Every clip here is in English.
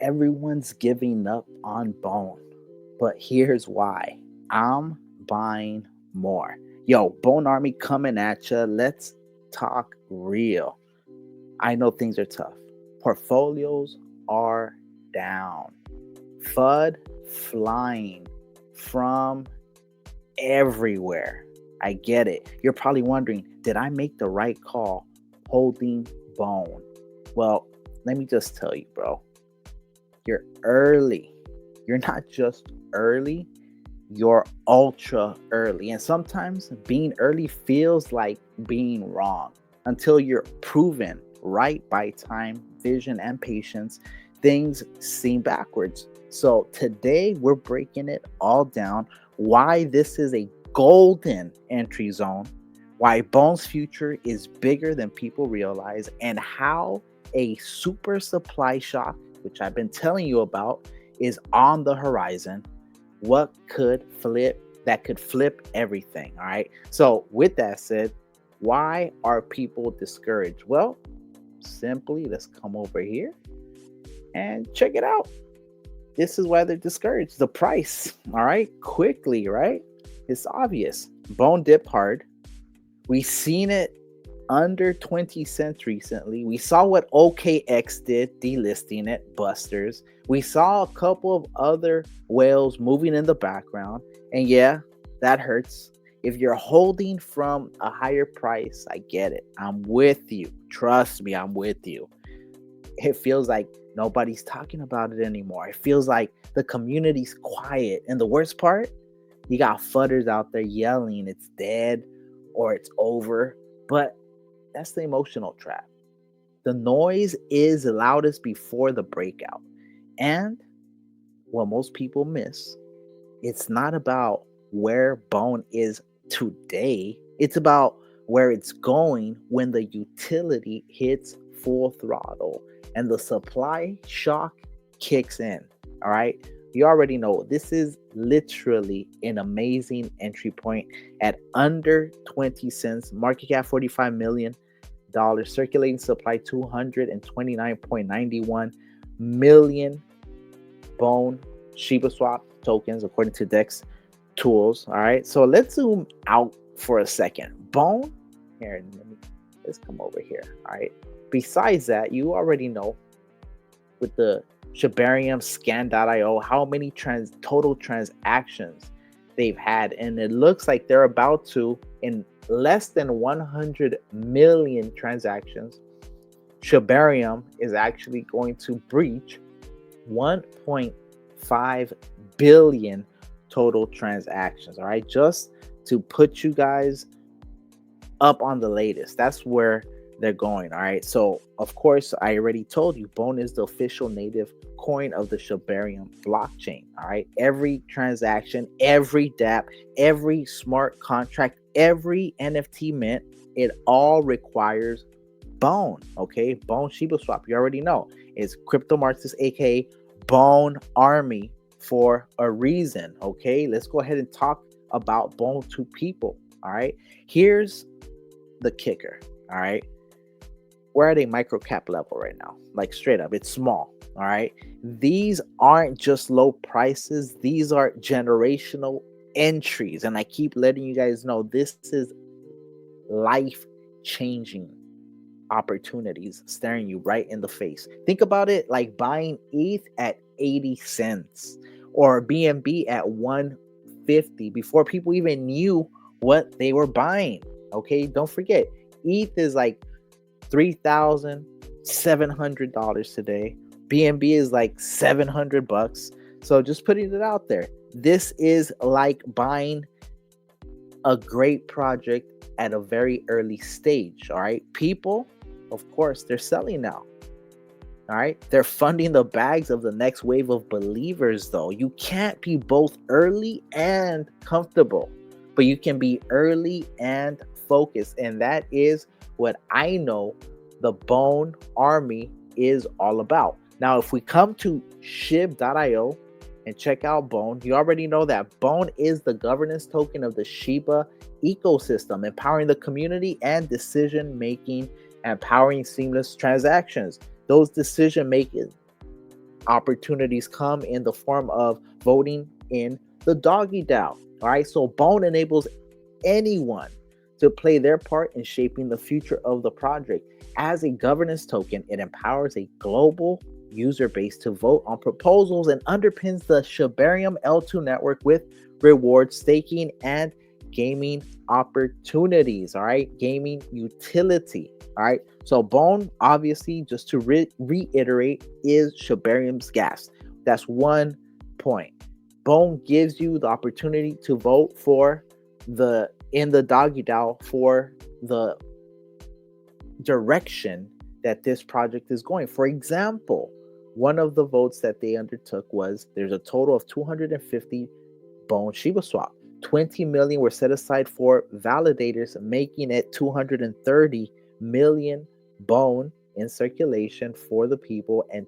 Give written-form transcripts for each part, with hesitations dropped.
Everyone's giving up on Bone, but here's why. I'm buying more. Yo, Bone Army coming at ya. Let's talk real. I know things are tough. Portfolios are down. FUD flying from everywhere. I get it. You're probably wondering, did I make the right call holding Bone? Well, let me just tell you, bro. You're early. You're not just early, you're ultra early. And sometimes being early feels like being wrong until you're proven right by time, vision, and patience. Things seem backwards. So today we're breaking it all down, why this is a golden entry zone, why Bone's future is bigger than people realize, and how a super supply shock, which I've been telling you about, is on the horizon. What could flip that could flip everything? All right. So, with that said, why are people discouraged? Well, simply let's come over here and check it out. This is why they're discouraged. The price. All right. Quickly, right? It's obvious. Bone dip hard. We've seen it under 20 cents recently. We saw what OKX did, delisting it, busters. We saw a couple of other whales moving in the background. And yeah, that hurts. If you're holding from a higher price, I get it. I'm with you. Trust me, I'm with you. It feels like nobody's talking about it anymore. It feels like the community's quiet. And the worst part, you got fudders out there yelling it's dead or it's over. But that's the emotional trap. The noise is loudest before the breakout. And what most people miss, it's not about where Bone is today. It's about where it's going when the utility hits full throttle and the supply shock kicks in. All right. You already know this is literally an amazing entry point at under 20 cents, market cap 45 million dollars, circulating supply 229.91 million Bone ShibaSwap tokens according to Dex tools. All right, so let's zoom out for a second. Bone here, let's come over here. All right, besides that, you already know with the Shibarium scan.io how many total transactions they've had, and it looks like they're about to, in less than 100 million transactions, Shibarium is actually going to breach 1.5 billion total transactions. All right, just to put you guys up on the latest, that's where they're going. All right, so of course I already told you Bone is the official native coin of the Shibarium blockchain. All right, every transaction, every dApp, every smart contract, every NFT mint, it all requires Bone. Okay, Bone ShibaSwap, you already know, it's crypto Marxist, aka Bone Army, for a reason. Okay, let's go ahead and talk about Bone to people. All right, here's the kicker. All right, we're at a micro cap level right now, like straight up, it's small. All right, these aren't just low prices, these are generational entries, and I keep letting you guys know this is life changing opportunities staring you right in the face. Think about it like buying ETH at 80 cents or BNB at 150 before people even knew what they were buying. Okay, don't forget, ETH is like $3,700 today. BNB is like $700. So just putting it out there, this is like buying a great project at a very early stage. All right, people, of course, they're selling now. All right, they're funding the bags of the next wave of believers, though. You can't be both early and comfortable, but you can be early and focused. And that is what I know the Bone Army is all about. Now, if we come to Shib.io and check out Bone, you already know that Bone is the governance token of the Shiba ecosystem, empowering the community and decision making, empowering seamless transactions. Those decision making opportunities come in the form of voting in the doggy DAO. All right, so BONE enables anyone to play their part in shaping the future of the project. As a governance token, it empowers a global user base to vote on proposals and underpins the Shibarium L2 network with reward staking and gaming opportunities. All right, gaming utility. All right, so BONE, obviously, just to reiterate, is Shibarium's gas. That's one point. BONE gives you the opportunity to vote for in the doggy DAO for the direction that this project is going. For example, one of the votes that they undertook was there's a total of 250 BONE ShibaSwap. 20 million were set aside for validators, making it 230 million BONE in circulation for the people, and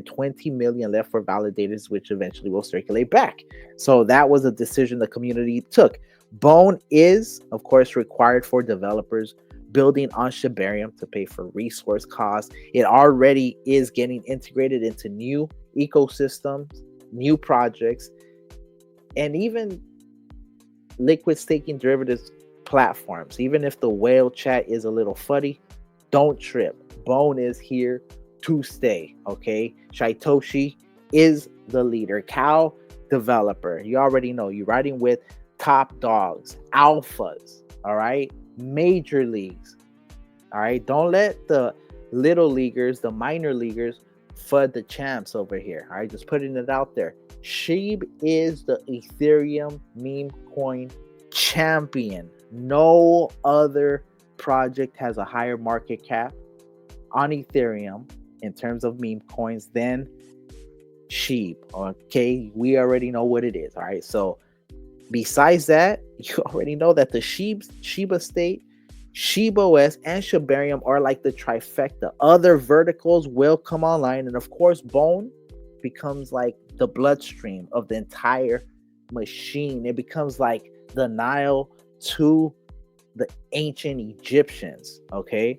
20 million left for validators, which eventually will circulate back. So that was a decision the community took. BONE is, of course, required for developers building on Shibarium to pay for resource costs. It already is getting integrated into new ecosystems, new projects, and even liquid staking derivatives platforms. Even if the whale chat is a little fuddy, don't trip. BONE is here to stay, okay? Shaitoshi is the leader. Cow developer. You already know. You're riding with top dogs, alphas, all right? Major leagues, all right? Don't let the little leaguers, the minor leaguers, FUD the champs over here, all right? Just putting it out there. Shib is the Ethereum meme coin champion. No other project has a higher market cap on Ethereum in terms of meme coins than Shib. Okay, we already know what it is. All right, so besides that, you already know that the Shiba State, Shiba OS, and Shibarium are like the trifecta. Other verticals will come online, and of course, BONE becomes like the bloodstream of the entire machine. It becomes like the Nile to the ancient Egyptians, okay?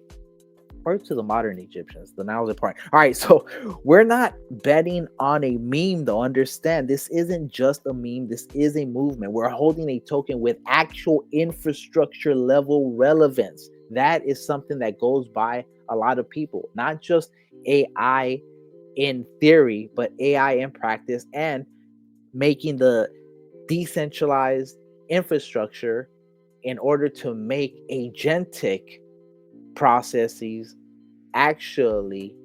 Or to the modern Egyptians. The Nile is important. All right, so we're not betting on a meme, though. Understand, this isn't just a meme. This is a movement. We're holding a token with actual infrastructure level relevance. That is something that goes by a lot of people, not just AI in theory, but AI in practice, and making the decentralized infrastructure in order to make agentic processes actually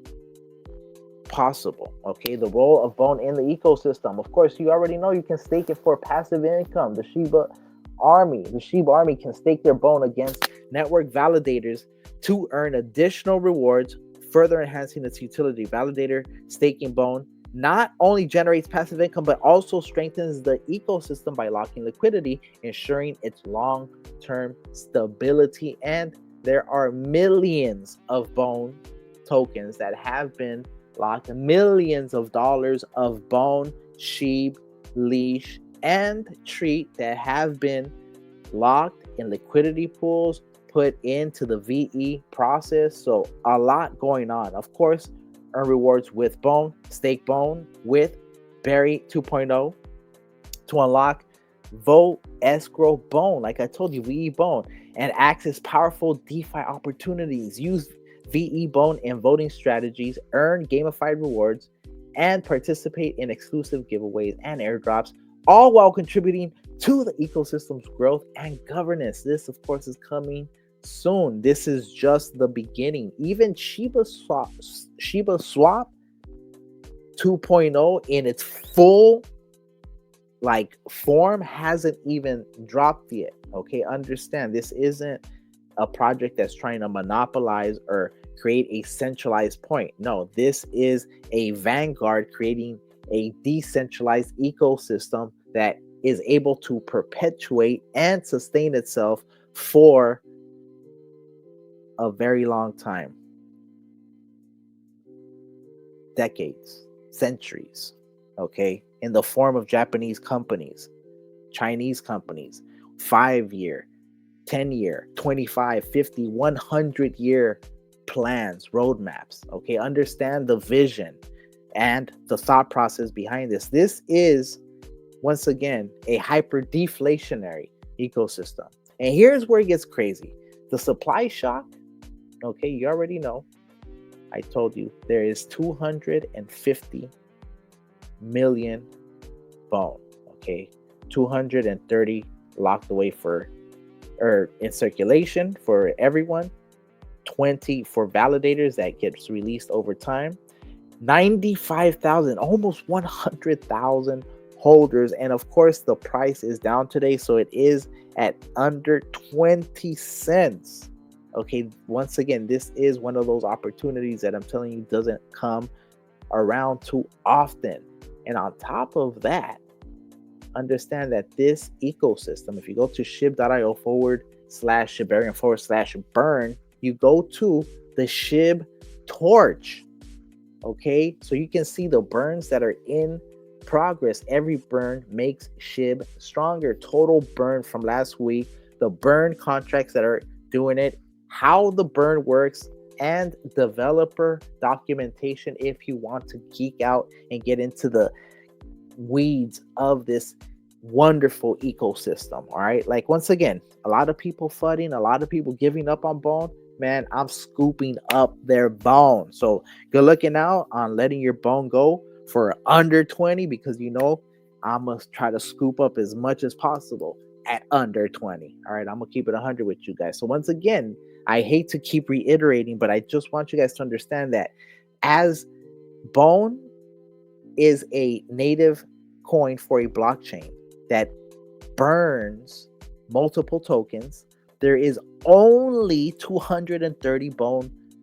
possible. Okay, the role of BONE in the ecosystem. Of course, you already know you can stake it for passive income. The Shiba Army can stake their BONE against network validators to earn additional rewards, further enhancing its utility. Validator staking BONE not only generates passive income, but also strengthens the ecosystem by locking liquidity, ensuring its long-term stability. And there are millions of BONE tokens that have been locked, millions of dollars of BONE, Shib, Leash, and Treat that have been locked in liquidity pools, put into the VE process. So a lot going on. Of course, earn rewards with BONE, stake BONE with Berry 2.0 to unlock Vote Escrow BONE, like I told you, VE BONE, and access powerful DeFi opportunities. Use VE BONE in voting strategies, earn gamified rewards, and participate in exclusive giveaways and airdrops, all while contributing to the ecosystem's growth and governance. This, of course, is coming soon. This is just the beginning. Even ShibaSwap 2.0 in its full form hasn't even dropped yet. Okay, understand, this isn't a project that's trying to monopolize or create a centralized point. No, this is a vanguard creating a decentralized ecosystem that is able to perpetuate and sustain itself for a very long time. Decades, centuries, okay? In the form of Japanese companies, Chinese companies, 5-year, 10-year, 25, 50, 100-year plans, roadmaps, okay? Understand the vision and the thought process behind this. This is, once again, a hyper-deflationary ecosystem. And here's where it gets crazy. The supply shock, okay, you already know. I told you there is 250 million BONE, okay? 230 locked away or in circulation for everyone, 20 for validators that gets released over time, 95,000, almost 100,000 holders. And of course, the price is down today, so it is at under 20 cents. Okay, once again, this is one of those opportunities that I'm telling you doesn't come around too often. And on top of that, understand that this ecosystem, if you go to shib.io/Shibarium/burn, you go to the Shib torch. Okay, so you can see the burns that are in progress. Every burn makes Shib stronger. Total burn from last week, the burn contracts that are doing it, how the burn works, and developer documentation if you want to geek out and get into the weeds of this wonderful ecosystem. All right, like once again, a lot of people fudding, a lot of people giving up on BONE. Man, I'm scooping up their BONE. So good looking out on letting your BONE go for under 20, because you know I must try to scoop up as much as possible at under 20. All right, I'm gonna keep it 100 with you guys. So once again, I hate to keep reiterating, but I just want you guys to understand that as BONE is a native coin for a blockchain that burns multiple tokens, there is only 230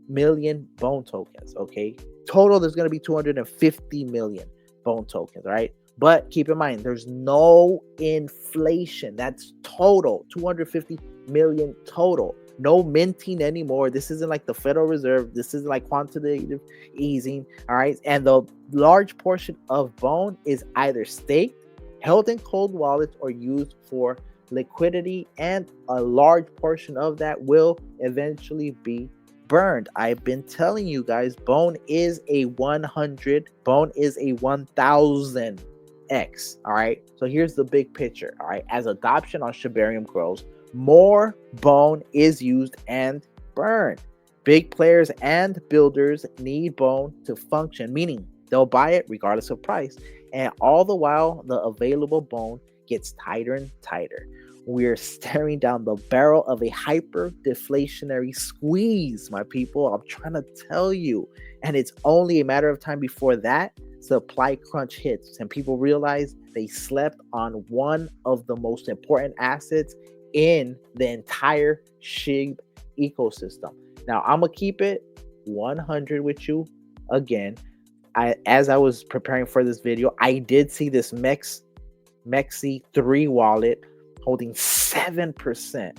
million BONE tokens. Okay, total there's going to be 250 million BONE tokens. All right, but keep in mind there's no inflation. That's total 250 million total. No minting anymore. This isn't like the Federal Reserve. This isn't like quantitative easing. All right, and the large portion of BONE is either staked, held in cold wallets, or used for liquidity, and a large portion of that will eventually be burned. I've been telling you guys, BONE is a 100, BONE is a 1000x. All right, so here's the big picture. All right, as adoption on Shibarium grows, more BONE is used and burned. Big players and builders need BONE to function, meaning they'll buy it regardless of price, and all the while the available BONE gets tighter and tighter. We're staring down the barrel of a hyper deflationary squeeze, my people. I'm trying to tell you. And it's only a matter of time before that supply crunch hits and people realize they slept on one of the most important assets in the entire Shib ecosystem. Now, I'm going to keep it 100 with you. Again, as I was preparing for this video, I did see this Mexi 3 wallet holding 7%.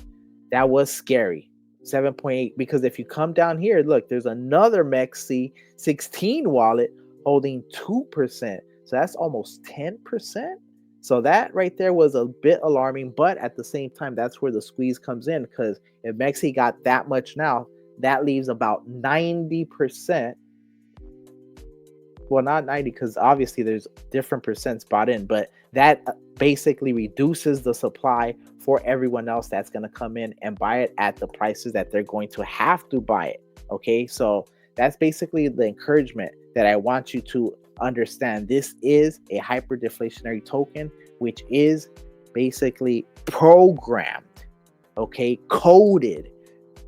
That was scary. 7.8, because if you come down here, look, there's another Mexi 16 wallet holding 2%. So that's almost 10%. So that right there was a bit alarming, but at the same time, that's where the squeeze comes in, because if Mexi got that much now, that leaves about 90%. Well, not 90, because obviously there's different percents bought in, but that basically reduces the supply for everyone else that's going to come in and buy it at the prices that they're going to have to buy it. Okay, so that's basically the encouragement that I want you to understand. This is a hyper deflationary token, which is basically programmed, okay, coded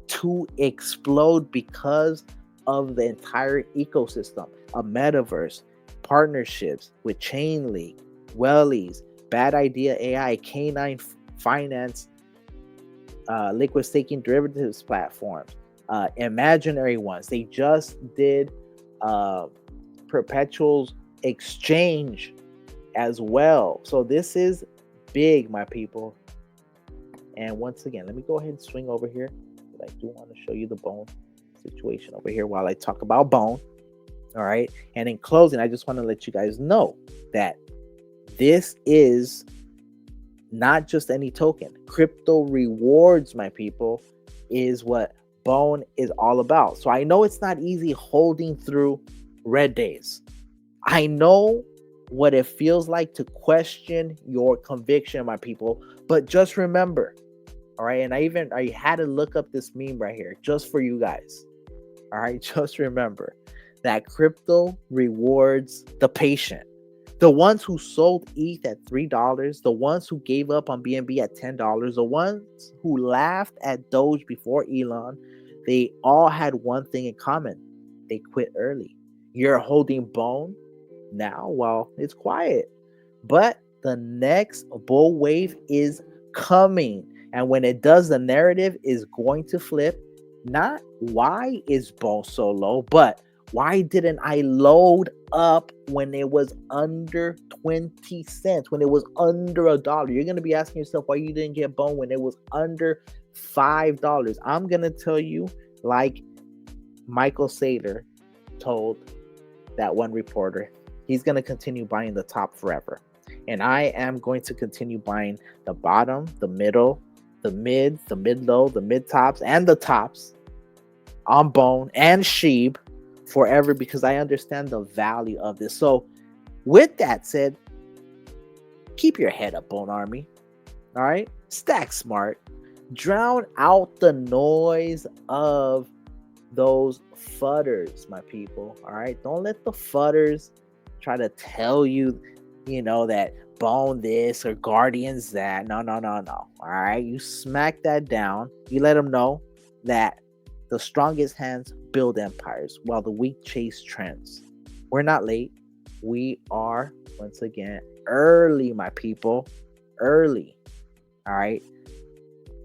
to explode because of the entire ecosystem, a metaverse, partnerships with Chainlink, Wellies, Bad Idea AI, K9 Finance, liquid staking derivatives platforms, imaginary ones. They just did perpetuals exchange as well. So this is big, my people. And once again, let me go ahead and swing over here. I do want to show you the BONE situation over here while I talk about BONE. All right, and in closing, I just want to let you guys know that this is not just any token. Crypto rewards, my people, is what BONE is all about. So I know it's not easy holding through red days. I know what it feels like to question your conviction, my people, but just remember, all right, and I had to look up this meme right here just for you guys. All right, just remember that crypto rewards the patient. The ones who sold ETH at $3, the ones who gave up on BNB at $10, the ones who laughed at Doge before Elon, they all had one thing in common. They quit early. You're holding Bone now while it's quiet. But the next bull wave is coming. And when it does, the narrative is going to flip. Not why is Bone so low, but why didn't I load up when it was under 20 cents, when it was under $1? You're going to be asking yourself why you didn't get Bone when it was under $5. I'm going to tell you, like Michael Saylor told that one reporter, he's going to continue buying the top forever. And I am going to continue buying the bottom, the middle, the mid-low, the mid-tops, and the tops on Bone and Shib forever, because I understand the value of this. So with that said, keep your head up, Bone Army. All right? Stack smart. Drown out the noise of those fudders, my people. All right? Don't let the fudders try to tell you, that Bone this or Guardians that. No. All right? You smack that down. You let them know that the strongest hands build empires while the weak chase trends. We're not late. We are, once again, early, my people. Early. All right?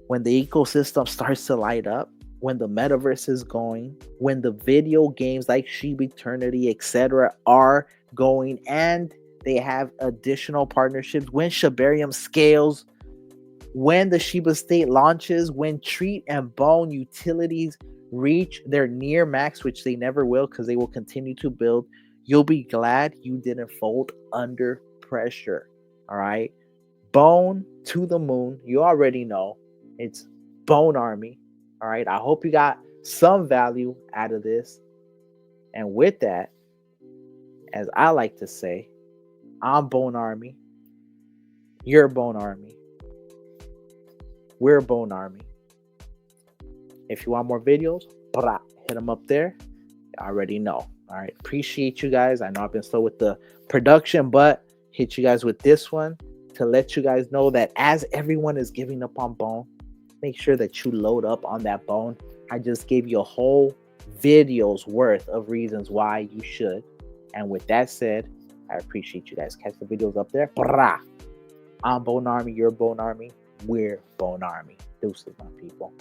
When the ecosystem starts to light up, when the metaverse is going, when the video games like Shiba Eternity, etc. are going, and they have additional partnerships, when Shibarium scales, when the Shiba State launches, when Treat and Bone utilities reach their near max, which they never will because they will continue to build, you'll be glad you didn't fold under pressure. All right? Bone to the moon. You already know. It's Bone Army. All right? I hope you got some value out of this. And with that, as I like to say, I'm Bone Army. You're Bone Army. We're Bone Army. If you want more videos, hit them up there. I already know. All right. Appreciate you guys. I know I've been slow with the production, but hit you guys with this one to let you guys know that as everyone is giving up on Bone, make sure that you load up on that Bone. I just gave you a whole video's worth of reasons why you should. And with that said, I appreciate you guys. Catch the videos up there. I'm Bone Army. You're Bone Army. We're Bone Army. Deuces, my people.